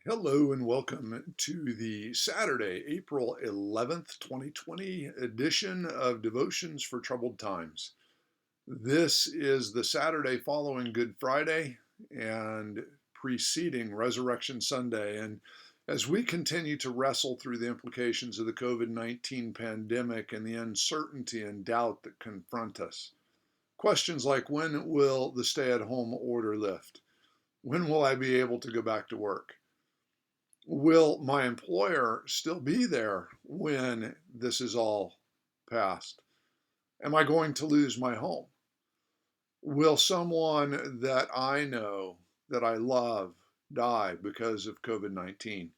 Hello and welcome to the Saturday, April 11th, 2020 edition of Devotions for Troubled Times. This is the Saturday following Good Friday and preceding Resurrection Sunday. And as we continue to wrestle through the implications of the COVID-19 pandemic and the uncertainty and doubt that confront us, questions like when will the stay-at-home order lift? When will I be able to go back to work? Will my employer still be there when this is all passed? Am I going to lose my home? Will someone that I know, that I love, die because of COVID 19?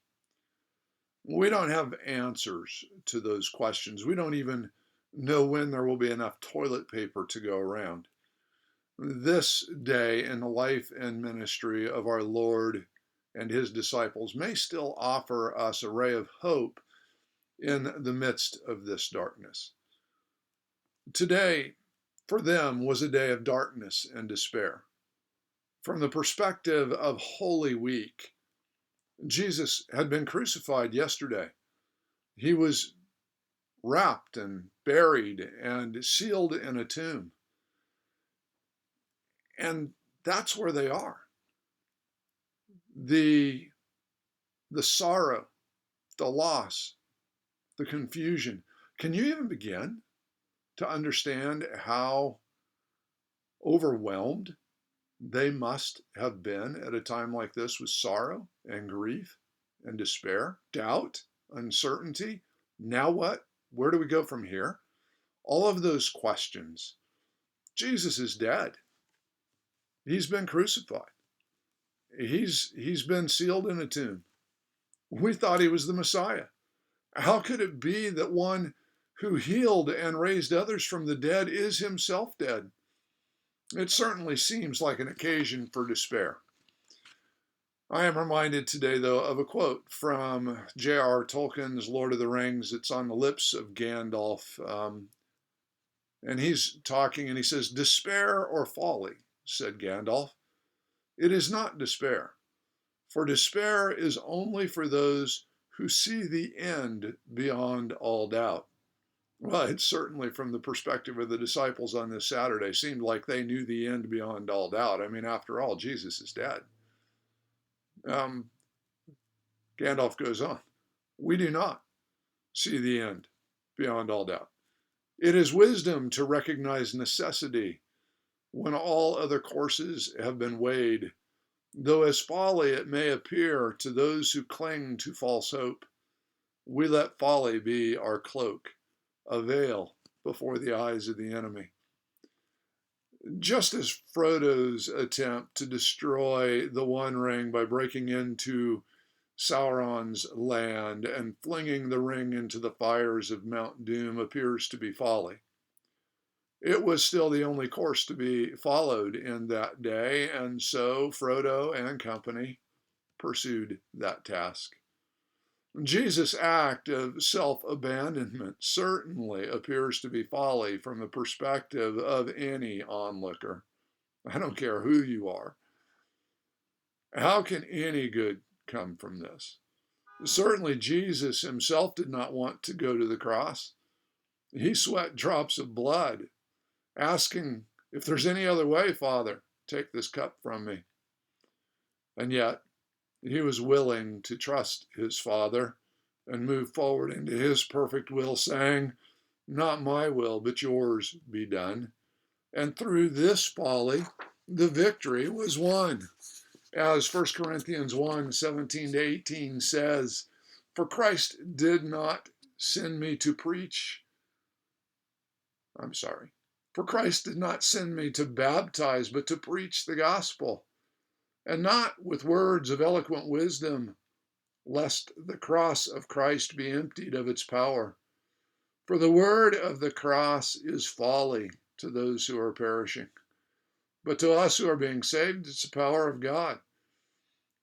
We don't have answers to those questions. We don't even know when there will be enough toilet paper to go around. This day in the life and ministry of our Lord and his disciples may still offer us a ray of hope in the midst of this darkness. Today, for them, was a day of darkness and despair. From the perspective of Holy Week, Jesus had been crucified yesterday. He was wrapped and buried and sealed in a tomb. And that's where they are. The sorrow, the loss, the confusion. Can you even begin to understand how overwhelmed they must have been at a time like this with sorrow and grief and despair, doubt, uncertainty? Now what? Where do we go from here? All of those questions. Jesus is dead. He's been crucified. He's been sealed in a tomb. We thought he was the Messiah. How could it be that one who healed and raised others from the dead is himself dead? It certainly seems like an occasion for despair. I am reminded today, though, of a quote from J.R. Tolkien's Lord of the Rings. It's on the lips of Gandalf. And he's talking and he says, "Despair or folly," said Gandalf. "It is not despair, for despair is only for those who see the end beyond all doubt." Well, it certainly, from the perspective of the disciples on this Saturday, seemed like they knew the end beyond all doubt. I mean, after all, Jesus is dead. Gandalf goes on, "We do not see the end beyond all doubt. It is wisdom to recognize necessity when all other courses have been weighed, though as folly it may appear to those who cling to false hope. We let folly be our cloak, a veil before the eyes of the enemy." Just as Frodo's attempt to destroy the One Ring by breaking into Sauron's land and flinging the ring into the fires of Mount Doom appears to be folly, it was still the only course to be followed in that day, and so Frodo and company pursued that task. Jesus' act of self-abandonment certainly appears to be folly from the perspective of any onlooker. I don't care who you are. How can any good come from this? Certainly, Jesus himself did not want to go to the cross. He sweat drops of blood, asking, "If there's any other way, Father, take this cup from me." And yet, he was willing to trust his Father and move forward into his perfect will, saying, "Not my will, but yours be done." And through this folly, the victory was won. As 1 Corinthians 1:17-18 says, "For Christ did not send me to preach, for Christ did not send me to baptize, but to preach the gospel, and not with words of eloquent wisdom, lest the cross of Christ be emptied of its power. For the word of the cross is folly to those who are perishing, but to us who are being saved, it's the power of God."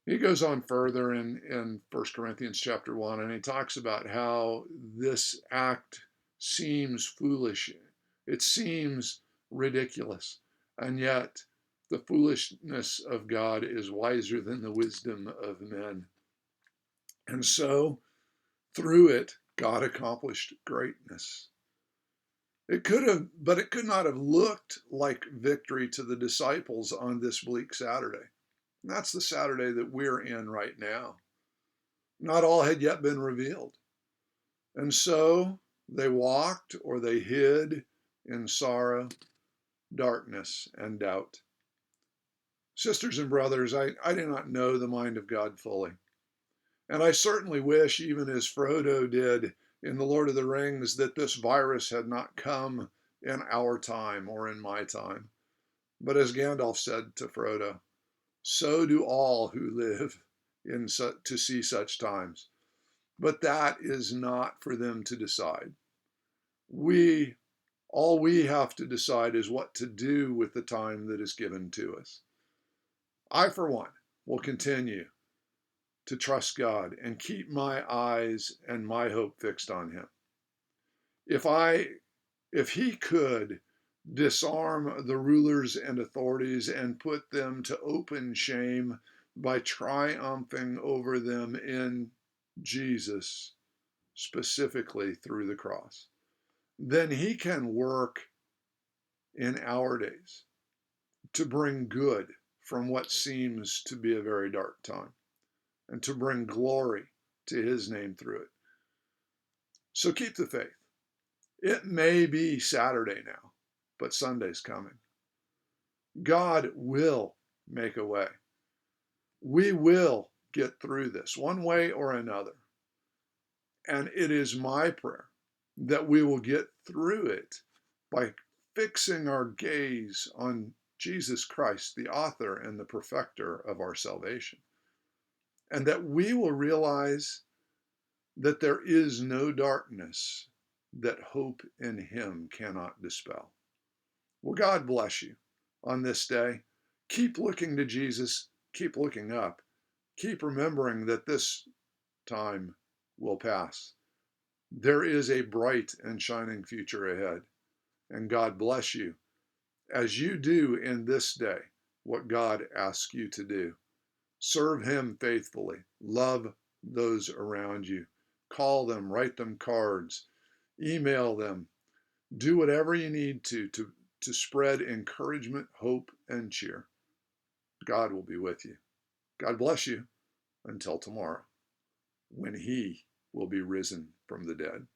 He goes on further in 1 Corinthians chapter 1, and he talks about how this act seems foolish. It seems ridiculous, and yet the foolishness of God is wiser than the wisdom of men. And so, through it, God accomplished greatness. It could have, but it could not have looked like victory to the disciples on this bleak Saturday. And that's the Saturday that we're in right now. Not all had yet been revealed. And so they walked or they hid in sorrow, darkness, and doubt. Sisters and brothers, I do not know the mind of God fully. And I certainly wish, even as Frodo did in The Lord of the Rings, that this virus had not come in our time or in my time. But as Gandalf said to Frodo, so do all who live to see such times. But that is not for them to decide. All we have to decide is what to do with the time that is given to us. I, for one, will continue to trust God and keep my eyes and my hope fixed on Him. If He could disarm the rulers and authorities and put them to open shame by triumphing over them in Jesus, specifically through the cross, then He can work in our days to bring good from what seems to be a very dark time and to bring glory to His name through it. So keep the faith. It may be Saturday now, but Sunday's coming. God will make a way. We will get through this one way or another. And it is my prayer that we will get through it by fixing our gaze on Jesus Christ, the author and the perfecter of our salvation. And that we will realize that there is no darkness that hope in Him cannot dispel. Well, God bless you on this day. Keep looking to Jesus. Keep looking up. Keep remembering that this time will pass. There is a bright and shining future ahead. And God bless you as you do in this day what God asks you to do. Serve Him faithfully. Love those around you. Call them, write them cards, email them. Do whatever you need to spread encouragement, hope, and cheer. God will be with you. God bless you until tomorrow, when He will be risen from the dead.